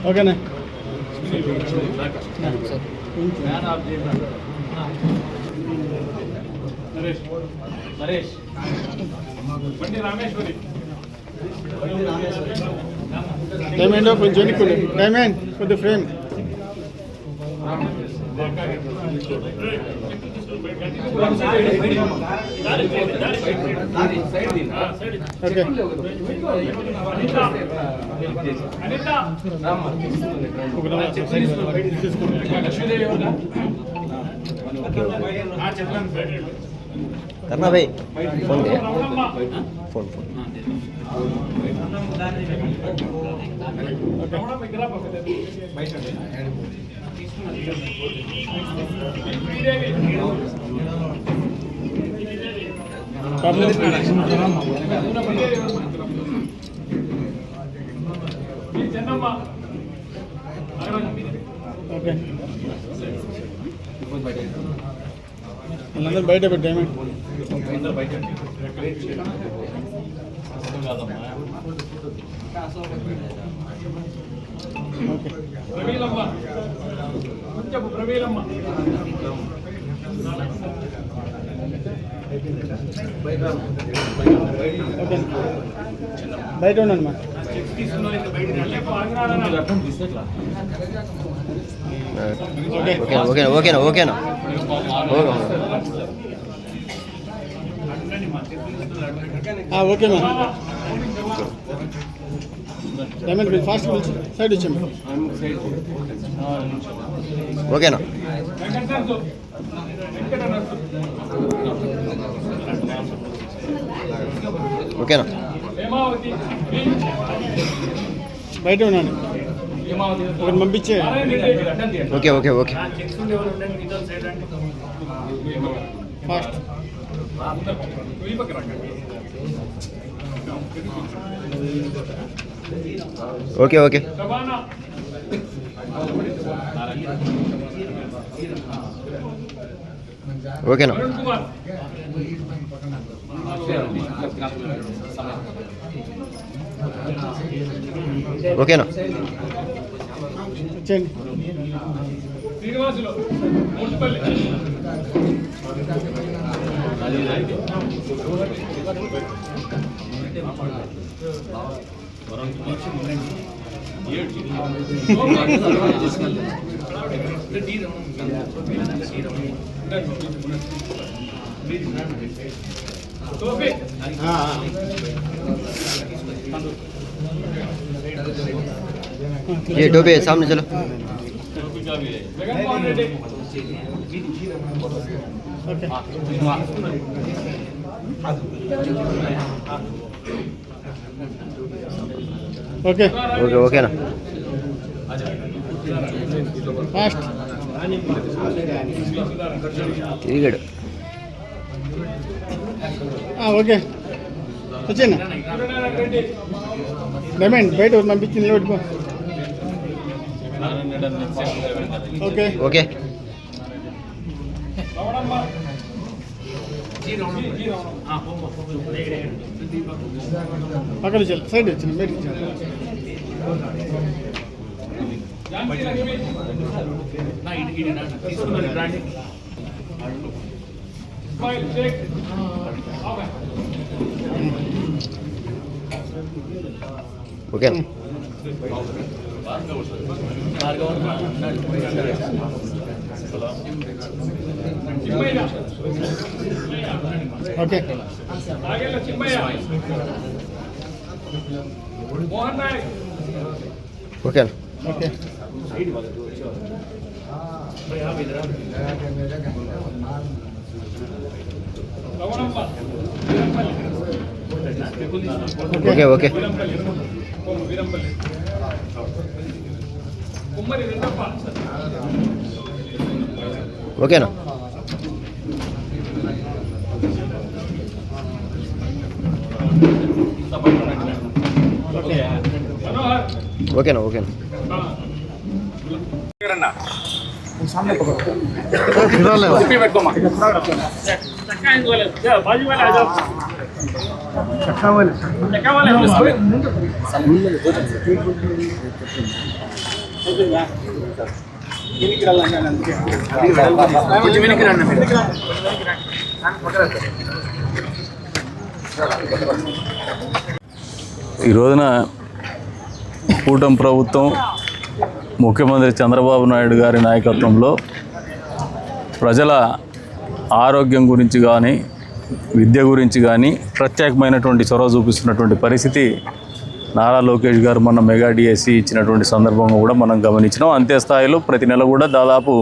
ఓకేనా నరేష్ బండి రామేశ్వరి డైమండ్ కొంచెం ఎన్నుకోండి డైమండ్ కొద్ది ఫ్రేమ్ करना भाई फोन दे फोन फोन అందరూ బయట పెట్టాము బయట ఉండండి మా ఓకేనా ఓకేనా ఓకేనా ఓకే మా డైమండ్ మీరు ఫాస్ట్ సైడ్ వచ్చాము ఓకేనా ఓకేనా బయట ఉన్నాను ఒకటి పంపించే okay okay okay fast okay okay ఓకేనా ఓకేనా వచ్చేయండి ये टोपी सामने चलो ఓకే ఓకే ఓకేనా ఫాస్ట్ తిరిగాడు ఓకే వచ్చేనా డైమండ్ బయట పంపించింది నిలబెట్టుకో ఓకే ఓకే పక్కన వచ్చాను సైడ్ వచ్చింది బయటకు ఓకేనా ఓకే ఓకేనా ఓకే ఓకే ఓకే ఓకేనా ఓకేనా ఓకేనా ఈ రోజున కూటమి ప్రభుత్వం ముఖ్యమంత్రి చంద్రబాబు నాయుడు గారి నాయకత్వంలో ప్రజల ఆరోగ్యం గురించి కానీ విద్య గురించి కానీ ప్రత్యేకమైనటువంటి చొరవ చూపిస్తున్నటువంటి పరిస్థితి నారా లోకేష్ గారు మొన్న మెగా డిఎస్సి ఇచ్చినటువంటి సందర్భంగా కూడా మనం గమనించినాం. అంతే స్థాయిలో ప్రతి నెల కూడా దాదాపు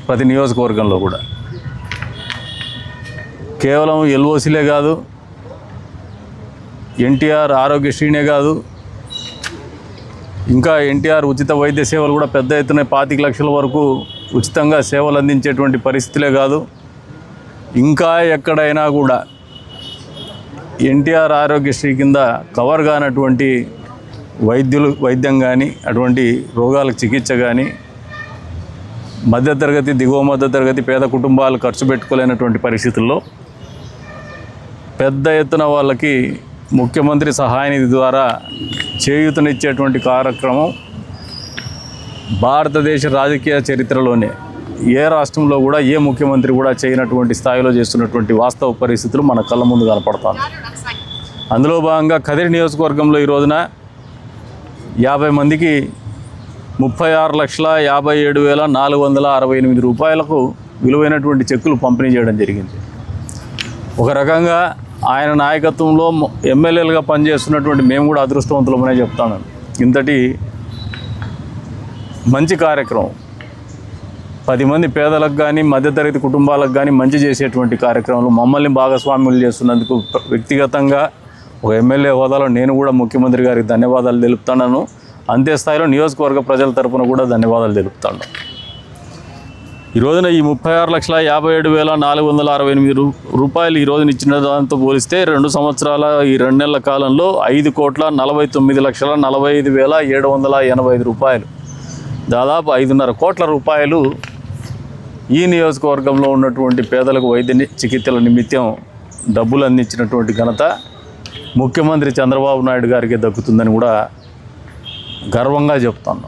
ప్రతి నియోజకవర్గంలో కూడా కేవలం ఎల్ఓసీలే కాదు, ఎన్టీఆర్ ఆరోగ్యశ్రీనే కాదు, ఇంకా ఎన్టీఆర్ ఉచిత వైద్య సేవలు కూడా పెద్ద ఎత్తున 25 లక్షల వరకు ఉచితంగా సేవలు అందించేటువంటి పరిస్థితులే కాదు, ఇంకా ఎక్కడైనా కూడా ఎన్టీఆర్ ఆరోగ్యశ్రీ కింద కవర్ కానటువంటి వైద్యం కానీ అటువంటి రోగాలకు చికిత్స కానీ మధ్యతరగతి దిగువ మధ్యతరగతి పేద కుటుంబాలు ఖర్చు పెట్టుకోలేనటువంటి పరిస్థితుల్లో పెద్ద ఎత్తున వాళ్ళకి ముఖ్యమంత్రి సహాయ నిధి ద్వారా చేయూతనిచ్చేటువంటి కార్యక్రమం భారతదేశ రాజకీయ చరిత్రలోనే ఏ రాష్ట్రంలో కూడా ఏ ముఖ్యమంత్రి కూడా చేయనటువంటి స్థాయిలో చేస్తున్నటువంటి వాస్తవ పరిస్థితులు మన కళ్ళ ముందు కనపడతాయి. అందులో భాగంగా కదిరి నియోజకవర్గంలో ఈ రోజున 50 మందికి 36,57,468 రూపాయలకు విలువైనటువంటి చెక్కులు పంపిణీ చేయడం జరిగింది. ఒక రకంగా ఆయన నాయకత్వంలో ఎమ్మెల్యేలుగా పనిచేస్తున్నటువంటి మేము కూడా అదృష్టవంతులమనే చెప్తాను. ఇంతటి మంచి కార్యక్రమం 10 మంది పేదలకు కానీ మధ్యతరగతి కుటుంబాలకు కానీ మంచి చేసేటువంటి కార్యక్రమాలు మమ్మల్ని భాగస్వాములు చేస్తున్నందుకు వ్యక్తిగతంగా ఒక ఎమ్మెల్యే హోదాలో నేను కూడా ముఖ్యమంత్రి గారికి ధన్యవాదాలు తెలుపుతున్నాను. అంతే స్థాయిలో నియోజకవర్గ ప్రజల తరపున కూడా ధన్యవాదాలు తెలుపుతాను. ఈ రోజున ఈ 36,57,468 రూపాయలు ఈ రోజున ఇచ్చిన దాంతో పోలిస్తే 2 సంవత్సరాల ఈ 2 నెలల కాలంలో 5,49,45,785 రూపాయలు, దాదాపు 5.5 కోట్ల రూపాయలు ఈ నియోజకవర్గంలో ఉన్నటువంటి పేదలకు వైద్య చికిత్సల నిమిత్తం డబ్బులు అందించినటువంటి ఘనత ముఖ్యమంత్రి చంద్రబాబు నాయుడు గారికి దక్కుతుందని కూడా గర్వంగా చెప్తాను.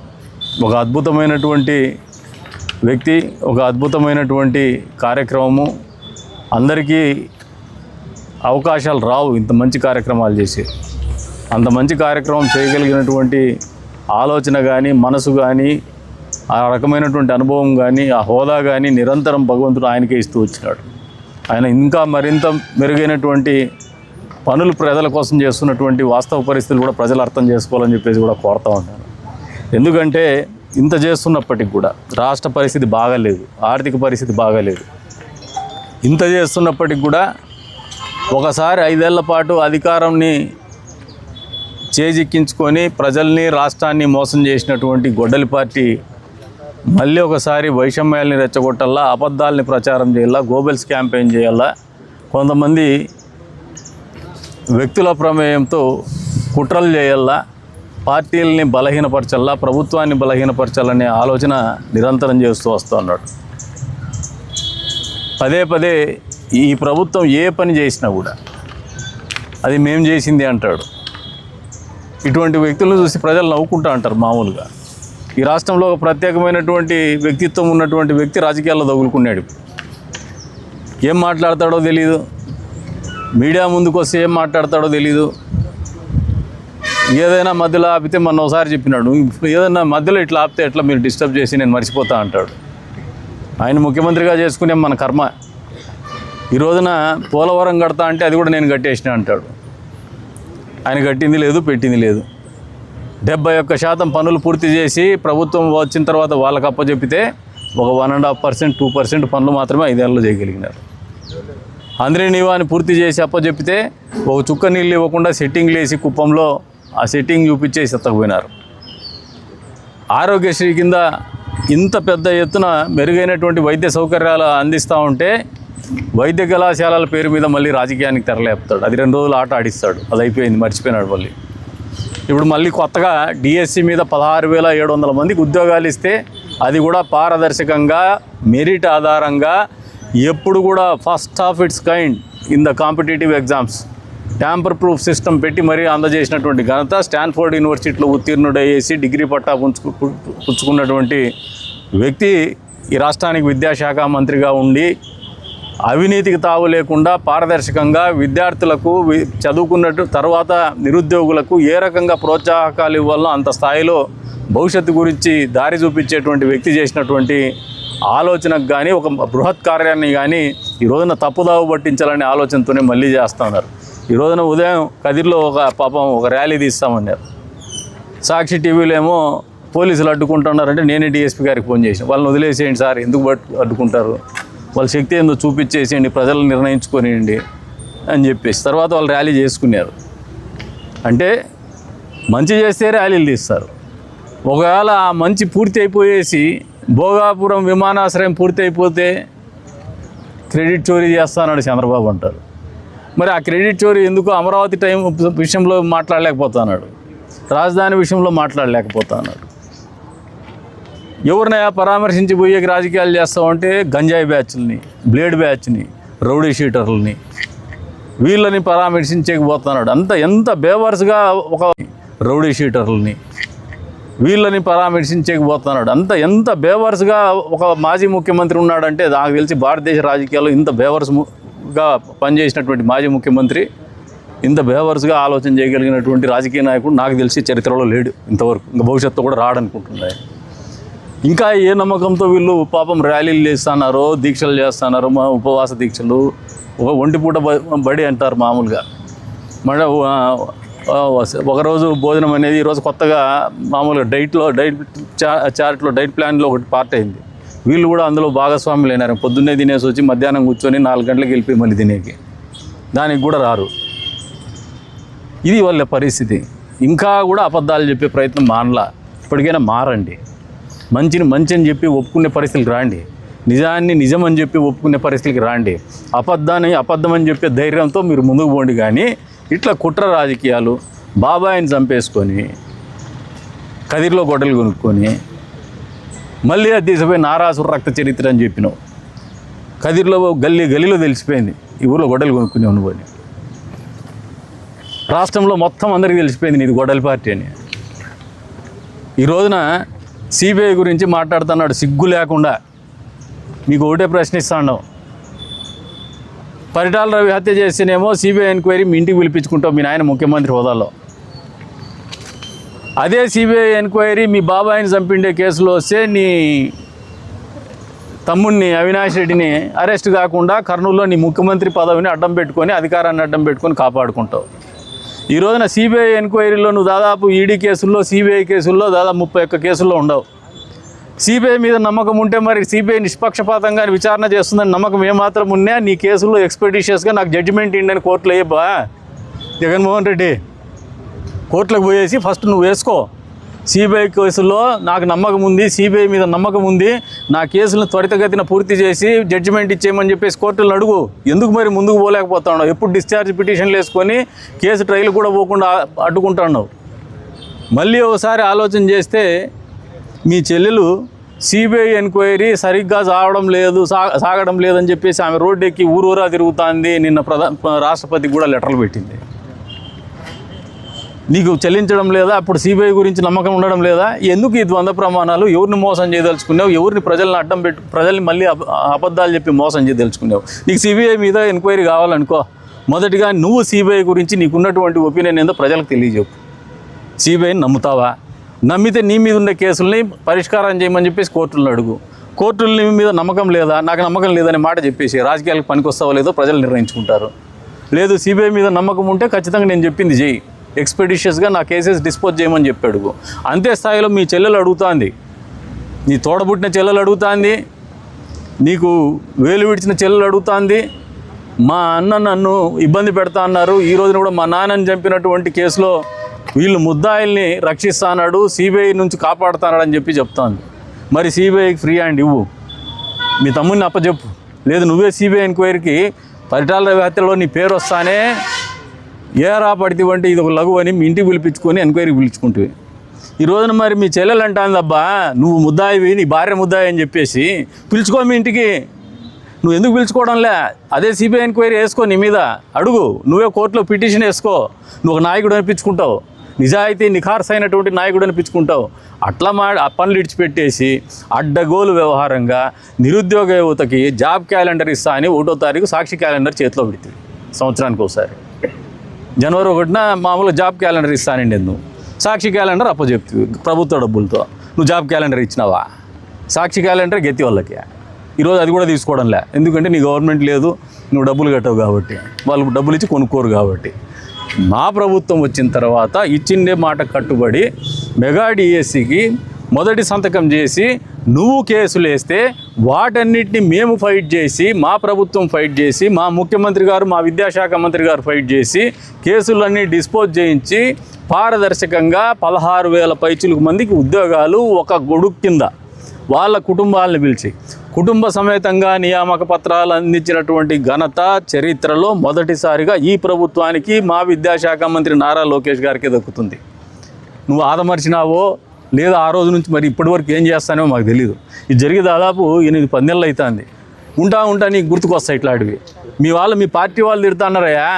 ఒక అద్భుతమైనటువంటి వ్యక్తి, ఒక అద్భుతమైనటువంటి కార్యక్రమము. అందరికీ అవకాశాలు రావు ఇంత మంచి కార్యక్రమాలు చేసి. అంత మంచి కార్యక్రమం చేయగలిగినటువంటి ఆలోచన కానీ మనసు కానీ ఆ రకమైనటువంటి అనుభవం కానీ ఆ హోదా కానీ నిరంతరం భగవంతుడు ఆయనకే ఇస్తూ వచ్చినాడు. ఆయన ఇంకా మరింత మెరుగైనటువంటి పనులు ప్రజల కోసం చేస్తున్నటువంటి వాస్తవ పరిస్థితులు కూడా ప్రజలు అర్థం చేసుకోవాలని చెప్పేసి కూడా కోరుతూ ఉంటాను. ఎందుకంటే ఇంత చేస్తున్నప్పటికి కూడా రాష్ట్ర పరిస్థితి బాగాలేదు, ఆర్థిక పరిస్థితి బాగాలేదు. ఇంత చేస్తున్నప్పటికి కూడా ఒకసారి 5 ఏళ్ల పాటు అధికారాన్ని చేజిక్కించుకొని ప్రజల్ని రాష్ట్రాన్ని మోసం చేసినటువంటి గొడ్డలి పార్టీ మళ్ళీ ఒకసారి వైషమ్యాల్ని రెచ్చగొట్టాలా, అబద్ధాలని ప్రచారం చేయాలా, గోబెల్స్ క్యాంపెయిన్ చేయాలా, కొంతమంది వ్యక్తుల ప్రమేయంతో కుట్రలు చేయాలా, పార్టీలని బలహీనపరచాలా, ప్రభుత్వాన్ని బలహీనపరచాలనే ఆలోచన నిరంతరం చేస్తూ వస్తూ ఉన్నాడు. పదే పదే ఈ ప్రభుత్వం ఏ పని చేసినా కూడా అది మేం చేసింది అంటాడు. ఇటువంటి వ్యక్తులను చూసి ప్రజలు నవ్వుకుంటూ అంటారు మామూలుగా. ఈ రాష్ట్రంలో ఒక ప్రత్యేకమైనటువంటి వ్యక్తిత్వం ఉన్నటువంటి వ్యక్తి రాజకీయాల్లో తగులుకున్నాడు. ఏం మాట్లాడతాడో తెలీదు, మీడియా ముందుకు వస్తే ఏం మాట్లాడతాడో తెలీదు. ఏదైనా మధ్యలో ఆపితే మొన్న ఒకసారి చెప్పినాడు, ఏదైనా మధ్యలో ఇట్లా ఆపితే ఎట్లా మీరు డిస్టర్బ్ చేసి నేను మర్చిపోతా అంటాడు. ఆయన ముఖ్యమంత్రిగా చేసుకునే మన కర్మ. ఈ రోజున పోలవరం కడతా అంటే అది కూడా నేను కట్టేసిన అంటాడు. ఆయన కట్టింది లేదు, పెట్టింది లేదు. 71% పనులు పూర్తి చేసి ప్రభుత్వం వచ్చిన తర్వాత వాళ్ళకి అప్పచెప్పితే ఒక 1.5%, 2% పనులు మాత్రమే 5 ఏళ్ళలో చేయగలిగినారు. అందరి నీవాని పూర్తి చేసి అప్పచెప్పితే ఒక చుక్క నీళ్ళు ఇవ్వకుండా సెట్టింగ్లు వేసి కుప్పంలో ఆ సెట్టింగ్ చూపించేసి ఎత్తకపోయినారు. ఆరోగ్యశ్రీ కింద ఇంత పెద్ద ఎత్తున మెరుగైనటువంటి వైద్య సౌకర్యాలు అందిస్తూ ఉంటే వైద్య కళాశాలల పేరు మీద మళ్ళీ రాజకీయానికి తెరలేపుతాడు. అది 2 రోజులు ఆట ఆడిస్తాడు, అది అయిపోయింది, మర్చిపోయినాడు. మళ్ళీ ఇప్పుడు మళ్ళీ కొత్తగా డిఎస్సి మీద 16,700 మందికి ఉద్యోగాలు ఇస్తే అది కూడా పారదర్శకంగా మెరిట్ ఆధారంగా ఎప్పుడు కూడా first of it's kind in the competitive exams tamper proof system పెట్టి మరీ అందజేసినటువంటి ఘనత స్టాన్ఫోర్డ్ యూనివర్సిటీలో ఉత్తీర్ణుడయ్యేసి డిగ్రీ పట్టా పుచ్చుకున్నటువంటి వ్యక్తి ఈ రాష్ట్రానికి విద్యాశాఖ మంత్రిగా ఉండి అవినీతికి తావు లేకుండా పారదర్శకంగా విద్యార్థులకు చదువుకున్నట్టు తర్వాత నిరుద్యోగులకు ఏ రకంగా ప్రోత్సాహకాలు ఇవ్వాలో అంత స్థాయిలో భవిష్యత్తు గురించి దారి చూపించేటువంటి వ్యక్తి చేసినటువంటి ఆలోచనకు కానీ ఒక బృహత్ కార్యాన్ని కానీ ఈ రోజున తప్పుదావు పట్టించాలనే ఆలోచనతోనే మళ్ళీ చేస్తున్నారు. ఈ రోజున ఉదయం కదిర్లో ఒక ర్యాలీ తీస్తామన్నారు. సాక్షి టీవీలో ఏమో పోలీసులు అడ్డుకుంటున్నారంటే నేనే డిఎస్పీ గారికి ఫోన్ చేసాను. వాళ్ళని వదిలేసేయండి సార్, ఎందుకు అడ్డుకుంటారు, వాళ్ళ శక్తి ఏందో చూపించేసేయండి, ప్రజలు నిర్ణయించుకొనియండి అని చెప్పేసి తర్వాత వాళ్ళు ర్యాలీ చేసుకున్నారు. అంటే మంచి చేస్తే ర్యాలీలు తీస్తారు. ఒకవేళ ఆ మంచి పూర్తి అయిపోయేసి భోగాపురం విమానాశ్రయం పూర్తి అయిపోతే క్రెడిట్ చోరీ చేస్తానని చంద్రబాబు అంటారు. మరి ఆ క్రెడిట్ చోరీ ఎందుకు అమరావతి విషయంలో మాట్లాడలేకపోతున్నాడు, రాజధాని విషయంలో మాట్లాడలేకపోతున్నాడు. ఎవరినయా పరామర్శించి పోయే రాజకీయాలు చేస్తామంటే గంజాయి బ్యాచ్ని, బ్లేడ్ బ్యాచ్ని, రౌడీ షీటర్లని వీళ్ళని పరామర్శించకపోతున్నాడు. ఎంత బేవర్స్గా ఒక రౌడీ షీటర్లని వీళ్ళని పరామర్శించకపోతున్నాడు. ఎంత బేవర్స్గా ఒక మాజీ ముఖ్యమంత్రి ఉన్నాడంటే నాకు తెలిసి భారతదేశ రాజకీయాల్లో ఇంత బేవర్స్గా పనిచేసినటువంటి మాజీ ముఖ్యమంత్రి, ఇంత బేవర్స్గా ఆలోచన చేయగలిగినటువంటి రాజకీయ నాయకుడు నాకు తెలిసి చరిత్రలో లేడు ఇంతవరకు. ఇంకా భవిష్యత్తు కూడా రాడనుకుంటున్నాయి. ఇంకా ఏ నమ్మకంతో వీళ్ళు పాపం ర్యాలీలు చేస్తున్నారో, దీక్షలు చేస్తున్నారో, ఉపవాస దీక్షలు, ఒక ఒంటిపూట బడి అంటారు మామూలుగా. మన ఒకరోజు భోజనం అనేది ఈరోజు కొత్తగా మామూలుగా డైట్ చార్ట్లో డైట్ ప్లాన్లో ఒకటి పార్ట్ అయింది. వీళ్ళు కూడా అందులో భాగస్వాములు అయినారు. పొద్దున్నే తినేసి వచ్చి మధ్యాహ్నం కూర్చొని 4 గంటలకు వెళ్ళిపోయి మళ్ళీ తినేకి, దానికి కూడా రారు. ఇది వాళ్ళ పరిస్థితి. ఇంకా కూడా అబద్ధాలు చెప్పే ప్రయత్నం మానలా. ఇప్పటికైనా మారండి. మంచిని మంచి అని చెప్పి ఒప్పుకునే పరిస్థితులకు రాండి. నిజాన్ని నిజం అని చెప్పి ఒప్పుకునే పరిస్థితులకి రాండి. అబద్ధాన్ని అబద్ధం అని చెప్పే ధైర్యంతో మీరు ముందుకు పోండి. కానీ ఇట్లా కుట్ర రాజకీయాలు, బాబాయిని చంపేసుకొని కదిరిలో గొడ్డలు కొనుక్కొని మళ్ళీ అది తీసిపోయి నారాసుర రక్త చరిత్ర అని చెప్పినావు. కదిరిలో గల్లీలో తెలిసిపోయింది ఈ ఊళ్ళో గొడ్డలు కొనుక్కునే అనుకోని. రాష్ట్రంలో మొత్తం అందరికీ తెలిసిపోయింది నీది గొడ్డలి పార్టీ అని. ఈ రోజున సిబిఐ గురించి మాట్లాడుతున్నాడు సిగ్గు లేకుండా. మీకు ఒకటే ప్రశ్నిస్తాను, పరిటాల రవి హత్య చేస్తేనేమో సిబిఐ ఎంక్వైరీ మీ ఇంటికి పిలిపించుకుంటావు మీ నాయన ముఖ్యమంత్రి హోదాలో. అదే సిబిఐ ఎంక్వైరీ మీ బాబాయిని చంపిండే కేసులో వస్తే నీ తమ్ముడిని అవినాష్ రెడ్డిని అరెస్ట్ కాకుండా కర్నూలులో నీ ముఖ్యమంత్రి పదవిని అడ్డం పెట్టుకొని, అధికారాన్ని అడ్డం పెట్టుకొని కాపాడుకుంటావు. ఈ రోజున సిబిఐ ఎంక్వైరీలో నువ్వు దాదాపు ఈడీ కేసుల్లో, సిబిఐ కేసుల్లో దాదాపు 31 కేసుల్లో ఉండవు. సిబిఐ మీద నమ్మకం ఉంటే మరి సిబిఐ నిష్పక్షపాతంగా విచారణ చేస్తుందని నమ్మకం ఏమాత్రం ఉన్నా నీ కేసుల్లో ఎక్స్పెడిషియస్గా నాకు జడ్జిమెంట్ ఇండని కోర్టులో వేయబా. జగన్మోహన్ రెడ్డి కోర్టులకు పోయేసి ఫస్ట్ నువ్వు వేసుకో. సిబిఐ కేసుల్లో నాకు నమ్మకం ఉంది, సిబిఐ మీద నమ్మకం ఉంది, నా కేసులను త్వరితగతిన పూర్తి చేసి జడ్జిమెంట్ ఇచ్చేయమని చెప్పేసి కోర్టులను అడుగు. ఎందుకు మరి ముందుకు పోలేకపోతున్నావు? ఎప్పుడు డిశ్చార్జ్ పిటిషన్లు వేసుకొని కేసు ట్రయల్ కూడా పోకుండా అడ్డుకుంటున్నావు. మళ్ళీ ఒకసారి ఆలోచన చేస్తే మీ చెల్లెలు సిబిఐ ఎంక్వైరీ సరిగ్గా సాగడం లేదని చెప్పేసి ఆమె రోడ్డు ఎక్కి ఊరూరా తిరుగుతుంది. నిన్న రాష్ట్రపతికి కూడా లెటర్లు పెట్టింది. నీకు చెల్లించడం లేదా? అప్పుడు సిబిఐ గురించి నమ్మకం ఉండడం లేదా? ఎందుకు ఈ ద్వంద్వ ప్రమాణాలు? ఎవరిని మోసం చేయదలుచుకున్నావు? ఎవరిని ప్రజలను అడ్డం పెట్టి ప్రజల్ని మళ్ళీ అబద్ధాలు చెప్పి మోసం చేయదలుచుకున్నావు? నీకు సిబిఐ మీద ఎంక్వైరీ కావాలనుకో, మొదటిగా నువ్వు సిబిఐ గురించి నీకున్నటువంటి ఒపీనియన్ ఏందో ప్రజలకు తెలియజెప్పు. సిబిఐని నమ్ముతావా? నమ్మితే నీ మీద ఉండే కేసుల్ని పరిష్కారం చేయమని చెప్పేసి కోర్టులను అడుగు. కోర్టుల మీద నమ్మకం లేదా? నాకు నమ్మకం లేదనే మాట చెప్పేసి రాజకీయాలకు పనికొస్తావో లేదో ప్రజలు నిర్ణయించుకుంటారు. లేదు సిబిఐ మీద నమ్మకం ఉంటే ఖచ్చితంగా నేను చెప్పింది చేయి, ఎక్స్పెడిషియస్గా నా కేసెస్ డిస్పోజ్ చేయమని చెప్పి అడుగు. అంతే స్థాయిలో మీ చెల్లెలు అడుగుతుంది, నీ తోడబుట్టిన చెల్లెలు అడుగుతుంది, నీకు వేలు విడిచిన చెల్లెలు అడుగుతుంది. మా అన్న నన్ను ఇబ్బంది పెడతా అన్నారు, ఈ రోజున కూడా మా నాన్నని చంపినటువంటి కేసులో వీళ్ళు ముద్దాయిల్ని రక్షిస్తాడు, సిబిఐ నుంచి కాపాడుతాడు అని చెప్పి చెప్తాను. మరి సిబిఐకి ఫ్రీ హ్యాండ్ ఇవ్వు, మీ తమ్ముడిని అప్పచెప్పు. లేదు నువ్వే సిబిఐ ఎంక్వైరీకి పరిటాల రవి హత్యలో నీ పేరు వస్తానే ఏరా పడితే ఇది ఒక లఘు అని మీ ఇంటికి పిలిపించుకొని ఎంక్వైరీ పిలుచుకుంటుంది. ఈ రోజున మరి మీ చెల్లెలు అంటాందబ్బా నువ్వు ముద్దాయివి, నీ భార్య ముద్దాయి అని చెప్పేసి పిలుచుకో మీ ఇంటికి. నువ్వు ఎందుకు పిలుచుకోవడంలే? అదే సిబిఐ ఎంక్వైరీ వేసుకో, నీ మీద అడుగు, నువ్వే కోర్టులో పిటిషన్ వేసుకో. నువ్వు ఒక నాయకుడు అనిపించుకుంటావు, నిజాయితీ నిఖార్స్ అయినటువంటి నాయకుడు అనిపించుకుంటావు. అట్లా పనులు ఇడిచిపెట్టేసి అడ్డగోలు వ్యవహారంగా నిరుద్యోగ యువతకి జాబ్ క్యాలెండర్ ఇస్తా అని 1వ తారీఖు సాక్షి క్యాలెండర్ చేతిలో పెడుతుంది. సంవత్సరానికి ఒకసారి జనవరి 1న మామూలుగా జాబ్ క్యాలెండర్ ఇస్తానండి. నువ్వు సాక్షి క్యాలెండర్ అప్పచెప్తుంది ప్రభుత్వ డబ్బులతో. నువ్వు జాబ్ క్యాలెండర్ ఇచ్చినావా? సాక్షి క్యాలెండర్ గెత్తి వాళ్ళకి ఈరోజు అది కూడా తీసుకోవడంలే. ఎందుకంటే నీ గవర్నమెంట్ లేదు, నువ్వు డబ్బులు కట్టవు కాబట్టి, వాళ్ళు డబ్బులు ఇచ్చి కొనుక్కోరు కాబట్టి. మా ప్రభుత్వం వచ్చిన తర్వాత ఇచ్చిండే మాట కట్టుబడి మెగా డిఎస్సికి మొదటి సంతకం చేసి నువ్వు కేసులు వేస్తే వాటన్నిటిని మేము ఫైట్ చేసి, మా ప్రభుత్వం ఫైట్ చేసి, మా ముఖ్యమంత్రి గారు, మా విద్యాశాఖ మంత్రి గారు ఫైట్ చేసి కేసులన్నీ డిస్పోజ్ చేయించి పారదర్శకంగా 16,000 పైచిలకు మందికి ఉద్యోగాలు ఒక గొడుగు కింద వాళ్ళ కుటుంబాలను పిలిచి కుటుంబ సమేతంగా నియామక పత్రాలు అందించినటువంటి ఘనత చరిత్రలో మొదటిసారిగా ఈ ప్రభుత్వానికి, మా విద్యాశాఖ మంత్రి నారా లోకేష్ గారికి దక్కుతుంది. నువ్వు ఆదమర్చినావో లేదా ఆ రోజు నుంచి మరి ఇప్పటివరకు ఏం చేస్తానో మాకు తెలియదు. ఇది జరిగి దాదాపు 8-10 నెలలు అవుతుంది. ఉంటా నీకు గుర్తుకొస్తాయి ఇట్లాంటివి. మీ పార్టీ వాళ్ళు తిడతాన్నారయ్యా,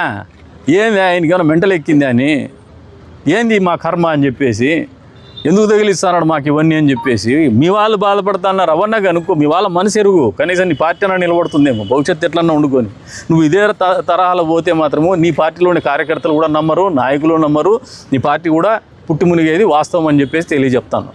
ఏంది ఆయనకి ఏమైనా మెంటల్ ఎక్కింది అని, ఏంది మా కర్మ అని చెప్పేసి, ఎందుకు తగిలిస్తున్నాడు మాకు ఇవన్నీ అని చెప్పేసి మీ వాళ్ళు బాధపడుతున్నారు. అవన్నా కనుక్కో, మీ వాళ్ళ మనసు ఎరుగు, కనీసం నీ పార్టీ అన్నా నిలబడుతుందేమో, భవిష్యత్తు ఎట్లన్నా వండుకొని. నువ్వు ఇదే తరహాలో పోతే మాత్రము నీ పార్టీలోని కార్యకర్తలు కూడా నమ్మరు, నాయకులు నమ్మరు, నీ పార్టీ కూడా పుట్టి మునిగేది వాస్తవం అని చెప్పేసి తెలియజెప్తాను.